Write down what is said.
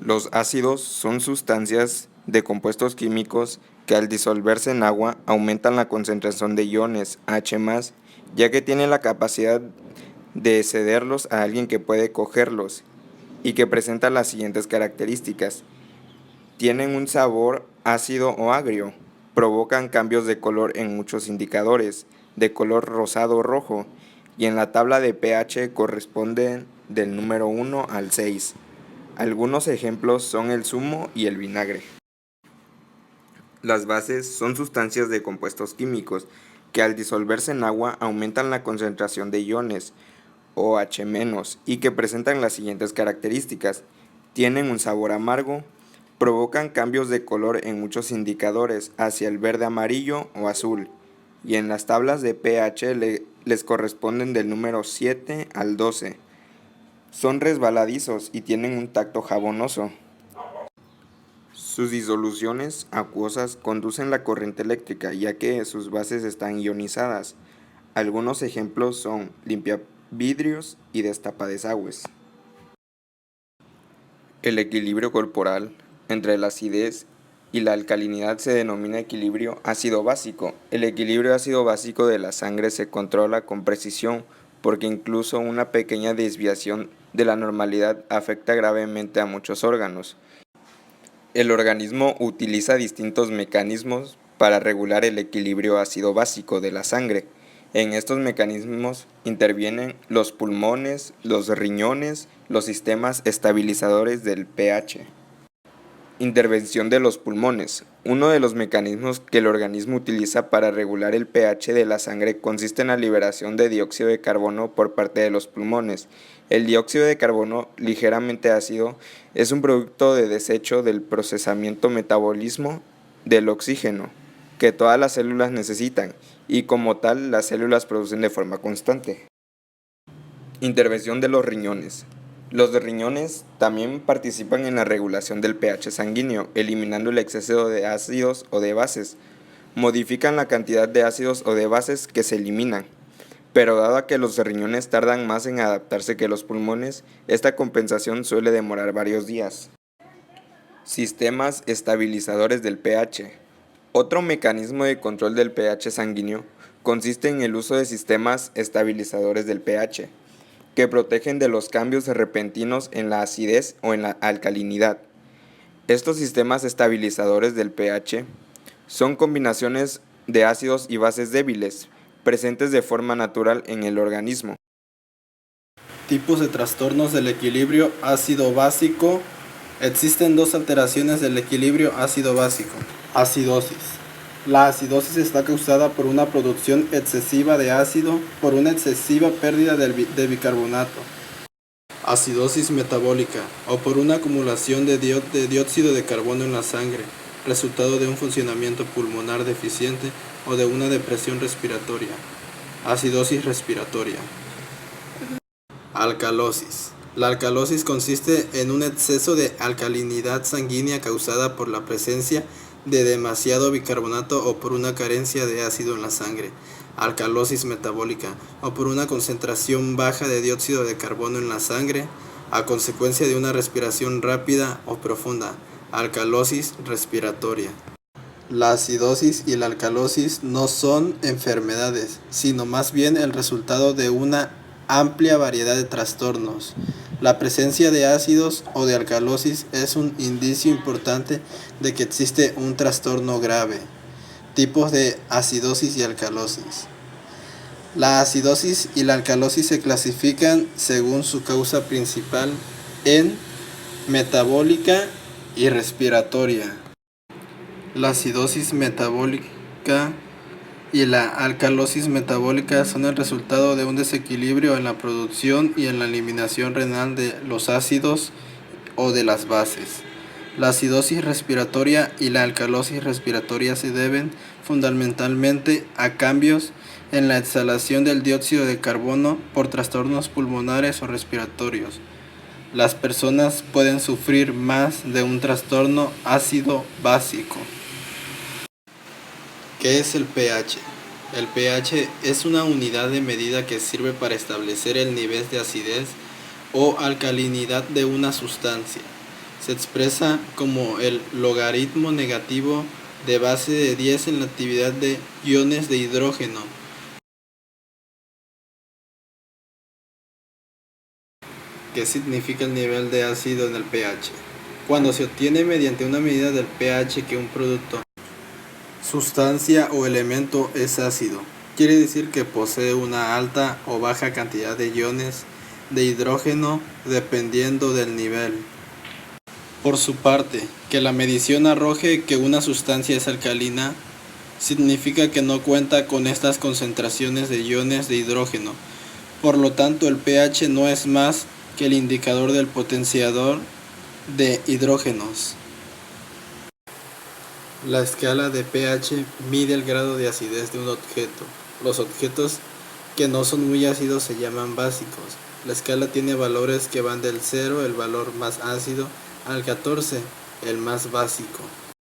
Los ácidos son sustancias de compuestos químicos que al disolverse en agua aumentan la concentración de iones H+, ya que tienen la capacidad de cederlos a alguien que puede cogerlos y que presenta las siguientes características. Tienen un sabor ácido o agrio, provocan cambios de color en muchos indicadores, de color rosado o rojo, y en la tabla de pH corresponden del número 1 al 6. Algunos ejemplos son el zumo y el vinagre. Las bases son sustancias de compuestos químicos que al disolverse en agua aumentan la concentración de iones OH- y que presentan las siguientes características. Tienen un sabor amargo, provocan cambios de color en muchos indicadores hacia el verde amarillo o azul, y en las tablas de pH les corresponden del número 7 al 12. Son resbaladizos y tienen un tacto jabonoso. Sus disoluciones acuosas conducen la corriente eléctrica, ya que sus bases están ionizadas. Algunos ejemplos son limpiavidrios y destapadesagües. El equilibrio corporal entre la acidez y la alcalinidad se denomina equilibrio ácido-básico. El equilibrio ácido-básico de la sangre se controla con precisión porque incluso una pequeña desviación de la normalidad afecta gravemente a muchos órganos. El organismo utiliza distintos mecanismos para regular el equilibrio ácido-básico de la sangre. En estos mecanismos intervienen los pulmones, los riñones, los sistemas estabilizadores del pH. Intervención de los pulmones. Uno de los mecanismos que el organismo utiliza para regular el pH de la sangre consiste en la liberación de dióxido de carbono por parte de los pulmones. El dióxido de carbono, ligeramente ácido, es un producto de desecho del procesamiento metabolismo del oxígeno, que todas las células necesitan, y como tal las células producen de forma constante. Intervención de los riñones. Los riñones también participan en la regulación del pH sanguíneo, eliminando el exceso de ácidos o de bases. Modifican la cantidad de ácidos o de bases que se eliminan. Pero dado que los riñones tardan más en adaptarse que los pulmones, esta compensación suele demorar varios días. Sistemas estabilizadores del pH. Otro mecanismo de control del pH sanguíneo consiste en el uso de sistemas estabilizadores del pH, que protegen de los cambios repentinos en la acidez o en la alcalinidad. Estos sistemas estabilizadores del pH son combinaciones de ácidos y bases débiles, presentes de forma natural en el organismo. Tipos de trastornos del equilibrio ácido-básico. Existen dos alteraciones del equilibrio ácido-básico. Acidosis. La acidosis está causada por una producción excesiva de ácido por una excesiva pérdida de bicarbonato. Acidosis metabólica o por una acumulación de dióxido de carbono en la sangre, resultado de un funcionamiento pulmonar deficiente o de una depresión respiratoria. Acidosis respiratoria. Alcalosis. La alcalosis consiste en un exceso de alcalinidad sanguínea causada por la presencia de demasiado bicarbonato o por una carencia de ácido en la sangre. Alcalosis metabólica o por una concentración baja de dióxido de carbono en la sangre a consecuencia de una respiración rápida o profunda. Alcalosis respiratoria. La acidosis y la alcalosis no son enfermedades, sino más bien el resultado de una amplia variedad de trastornos. La presencia de ácidos o de alcalosis es un indicio importante de que existe un trastorno grave. Tipos de acidosis y alcalosis. La acidosis y la alcalosis se clasifican según su causa principal en metabólica y respiratoria. La acidosis metabólica y la alcalosis metabólica son el resultado de un desequilibrio en la producción y en la eliminación renal de los ácidos o de las bases. La acidosis respiratoria y la alcalosis respiratoria se deben fundamentalmente a cambios en la exhalación del dióxido de carbono por trastornos pulmonares o respiratorios. Las personas pueden sufrir más de un trastorno ácido básico. ¿Qué es el pH? El pH es una unidad de medida que sirve para establecer el nivel de acidez o alcalinidad de una sustancia. Se expresa como el logaritmo negativo de base de 10 en la actividad de iones de hidrógeno. ¿Qué significa el nivel de ácido en el pH? Cuando se obtiene mediante una medida del pH que un producto, sustancia o elemento es ácido, quiere decir que posee una alta o baja cantidad de iones de hidrógeno dependiendo del nivel. Por su parte, que la medición arroje que una sustancia es alcalina significa que no cuenta con estas concentraciones de iones de hidrógeno. Por lo tanto, el pH no es más que el indicador del potenciador de hidrógenos. La escala de pH mide el grado de acidez de un objeto. Los objetos que no son muy ácidos se llaman básicos. La escala tiene valores que van del 0, el valor más ácido, al 14, el más básico.